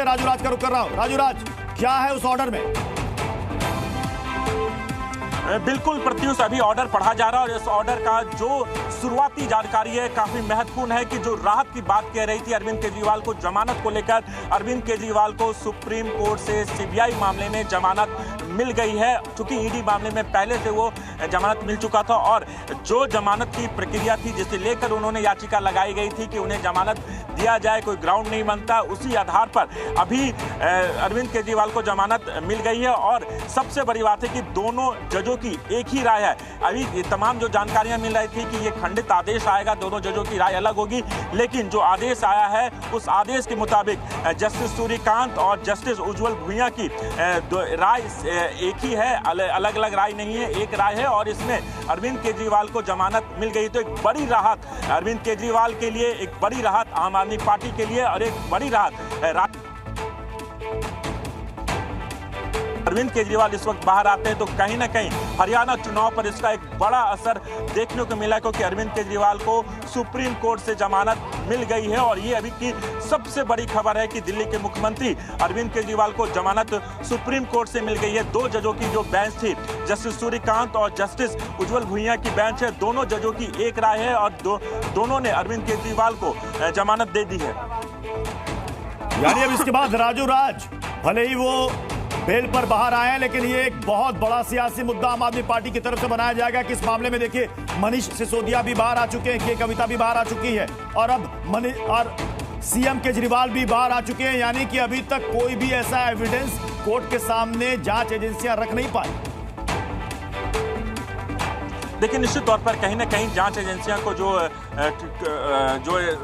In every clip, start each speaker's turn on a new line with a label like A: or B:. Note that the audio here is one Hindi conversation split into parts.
A: राजूराज का रुख कर रहा हूं। राजूराज, क्या है उस ऑर्डर में?
B: बिल्कुल प्रत्युष, अभी ऑर्डर पढ़ा जा रहा है और इस ऑर्डर का जो शुरुआती जानकारी है काफी महत्वपूर्ण है कि जो राहत की बात कह रही थी अरविंद केजरीवाल को जमानत को लेकर, अरविंद केजरीवाल को सुप्रीम कोर्ट से सीबीआई मामले में जमानत मिल गई है। चूंकि ईडी मामले में पहले से वो जमानत मिल चुका था और जो जमानत की प्रक्रिया थी जिसे लेकर उन्होंने याचिका लगाई गई थी कि उन्हें जमानत दिया जाए, कोई ग्राउंड नहीं बनता, उसी आधार पर अभी अरविंद केजरीवाल को जमानत मिल गई है। और सबसे बड़ी बात है कि दोनों जजों की एक ही राय है। अभी तमाम जो जानकारियां मिल रही थी कि ये खंडित आदेश आएगा, दोनों जजों की राय अलग होगी, लेकिन जो आदेश आया है उस आदेश के मुताबिक जस्टिस सूर्यकांत और जस्टिस उज्जवल भुइयां की राय एक ही है, अलग अलग राय नहीं है, एक राय है और इसमें अरविंद केजरीवाल को जमानत मिल गई। तो एक बड़ी राहत अरविंद केजरीवाल के लिए, एक बड़ी राहत आम आदमी पार्टी के लिए और एक बड़ी राहत अरविंद केजरीवाल इस वक्त बाहर आते हैं तो कहीं ना कहीं हरियाणा चुनाव पर इसका एक बड़ा असर देखने को मिला, क्योंकि अरविंद केजरीवाल को सुप्रीम कोर्ट से जमानत मिल गई है। और ये अभी की सबसे बड़ी खबर है कि दिल्ली के मुख्यमंत्री अरविंद केजरीवाल को जमानत सुप्रीम कोर्ट से मिल गई है। दो जजों की जो बेंच थी, जस्टिस सूर्यकांत और जस्टिस उज्जवल भुइयां की बेंच है, दोनों जजों की एक राय है और दोनों ने अरविंद केजरीवाल को जमानत दे दी है।
A: यानी अब इसके बाद राजूराज भले ही वो बेल पर बाहर आए हैं, लेकिन ये एक बहुत बड़ा सियासी मुद्दा आम आदमी पार्टी की तरफ से बनाया जाएगा कि इस मामले में देखिए मनीष सिसोदिया भी बाहर आ चुके हैं, के कविता भी बाहर आ चुकी है और अब सीएम केजरीवाल भी बाहर आ चुके हैं। यानी कि अभी तक कोई भी ऐसा एविडेंस कोर्ट के सामने जांच एजेंसियां रख नहीं पाई।
B: देखिए, निश्चित तौर पर कहीं ना कहीं जांच एजेंसियां को जो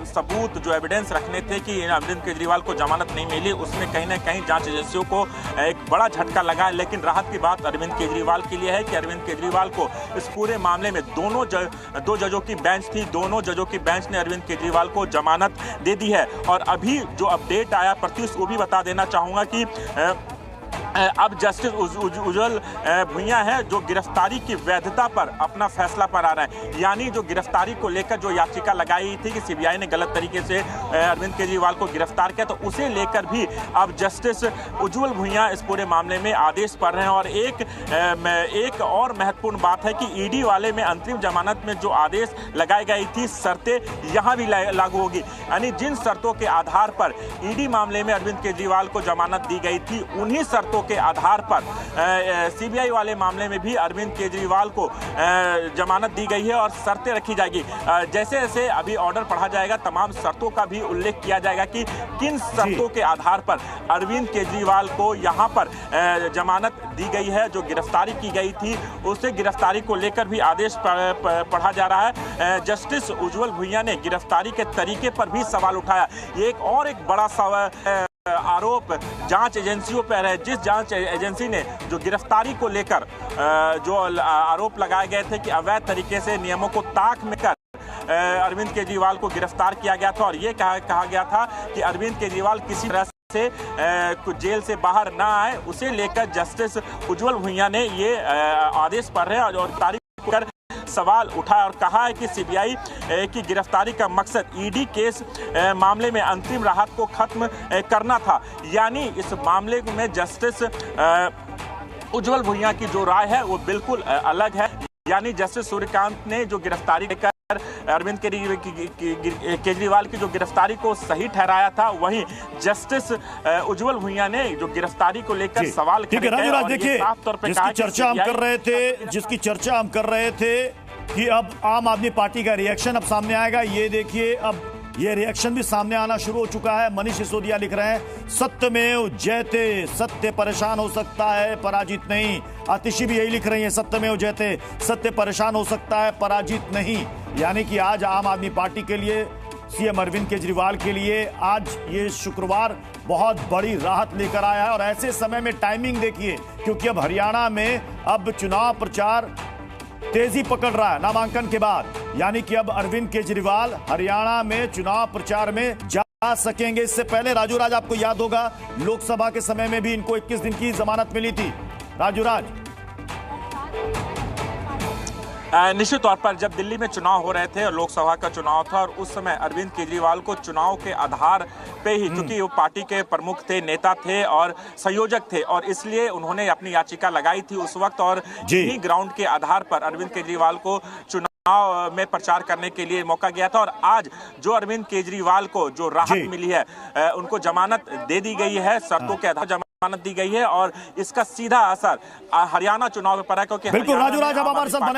B: सबूत, जो एविडेंस रखने थे कि अरविंद केजरीवाल को जमानत नहीं मिली, उसमें कहीं ना कहीं जांच एजेंसियों को एक बड़ा झटका लगा है। लेकिन राहत की बात अरविंद केजरीवाल के लिए है कि अरविंद केजरीवाल को इस पूरे मामले में दो जजों की बेंच थी, दोनों जजों की बेंच ने अरविंद केजरीवाल को जमानत दे दी है। और अभी जो अपडेट आया प्रत्युष, वो भी बता देना चाहूंगा कि अब जस्टिस उज्जवल भुइयां है जो गिरफ्तारी की वैधता पर अपना फैसला पर आ रहा है। यानी जो गिरफ्तारी को लेकर जो याचिका लगाई थी कि सीबीआई ने गलत तरीके से अरविंद केजरीवाल को गिरफ्तार किया, तो उसे लेकर भी अब जस्टिस उज्जवल भुइयां इस पूरे मामले में आदेश पढ़ रहे हैं। और एक और महत्वपूर्ण बात है कि ईडी वाले में अंतरिम जमानत में जो आदेश लगाई गई थी, शर्तें यहां भी लागू होगी। यानी जिन शर्तों के आधार पर ईडी मामले में अरविंद केजरीवाल को जमानत दी गई थी, उन्हीं शर्तों के आधार पर सीबीआई वाले मामले में भी अरविंद केजरीवाल को जमानत दी गई है और शर्तें रखी जाएगी। जैसे जैसे अभी ऑर्डर पढ़ा जाएगा, तमाम शर्तों का भी उल्लेख किया जाएगा कि किन शर्तों के आधार पर अरविंद केजरीवाल को यहां पर जमानत दी गई है। जो गिरफ्तारी की गई थी, उसे गिरफ्तारी को लेकर भी आदेश पढ़ा जा रहा है। जस्टिस उज्जवल भुइयां ने गिरफ्तारी के तरीके पर भी सवाल उठाया। ये एक बड़ा सवाल आरोप जांच एजेंसियों पर है। जिस जांच एजेंसी ने जो गिरफ्तारी को लेकर जो आरोप लगाए गए थे कि अवैध तरीके से नियमों को ताक में कर अरविंद केजरीवाल को गिरफ्तार किया गया था और ये कहा गया था कि अरविंद केजरीवाल किसी तरह से जेल से बाहर ना आए, उसे लेकर जस्टिस उज्जवल भुइयां ने ये आदेश पढ़ रहे और तारीख कर सवाल उठाया और कहा है कि सीबीआई की गिरफ्तारी का मकसद ईडी केस मामले में अंतरिम राहत को खत्म करना था। यानी इस मामले में जस्टिस उज्जवल भुइयां की जो राय है वो बिल्कुल अलग है। यानी जस्टिस सूर्यकांत ने जो गिरफ्तारी लेकर अरविंद केजरीवाल की जो गिरफ्तारी को सही ठहराया था, वहीं जस्टिस उज्जवल भुइयां ने जो गिरफ्तारी को लेकर सवाल
A: ठीक है राजूराज, देखिए जिसकी चर्चा हम कर रहे थे कि अब आम आदमी पार्टी का रिएक्शन अब सामने आएगा। ये देखिए अब ये रिएक्शन भी सामने आना शुरू हो चुका है। मनीष सिसोदिया लिख रहे हैं, सत्यमेव जयते, सत्य परेशान हो सकता है पराजित नहीं। आतिशी भी यही लिख रही है, सत्यमेव जयते, सत्य परेशान हो सकता है पराजित नहीं। यानी कि आज आम आदमी पार्टी के लिए, सीएम अरविंद केजरीवाल के लिए आज ये शुक्रवार बहुत बड़ी राहत लेकर आया है। और ऐसे समय में टाइमिंग देखिए, क्योंकि अब हरियाणा में अब चुनाव प्रचार तेजी पकड़ रहा है नामांकन के बाद। यानी कि अब अरविंद केजरीवाल हरियाणा में चुनाव प्रचार में जा सकेंगे। इससे पहले राजूराज आपको याद होगा लोकसभा के समय में भी इनको 21 दिन की जमानत मिली थी। राजूराज
B: निश्चित तौर पर जब दिल्ली में चुनाव हो रहे थे और लोकसभा का चुनाव था और उस समय अरविंद केजरीवाल को चुनाव के आधार पे ही, क्योंकि वो पार्टी के प्रमुख थे, नेता थे और संयोजक थे, और इसलिए उन्होंने अपनी याचिका लगाई थी उस वक्त, और इन्हीं ग्राउंड के आधार पर अरविंद केजरीवाल को चुनाव में प्रचार करने के लिए मौका गया था। और आज जो अरविंद केजरीवाल को जो राहत मिली है, उनको जमानत दे दी गई है, शर्तों के आधार जमानत दी गई है, और इसका सीधा असर हरियाणा चुनाव में पड़ा है, क्योंकि
A: बिल्कुल राजू राज अब हमारे साथ बने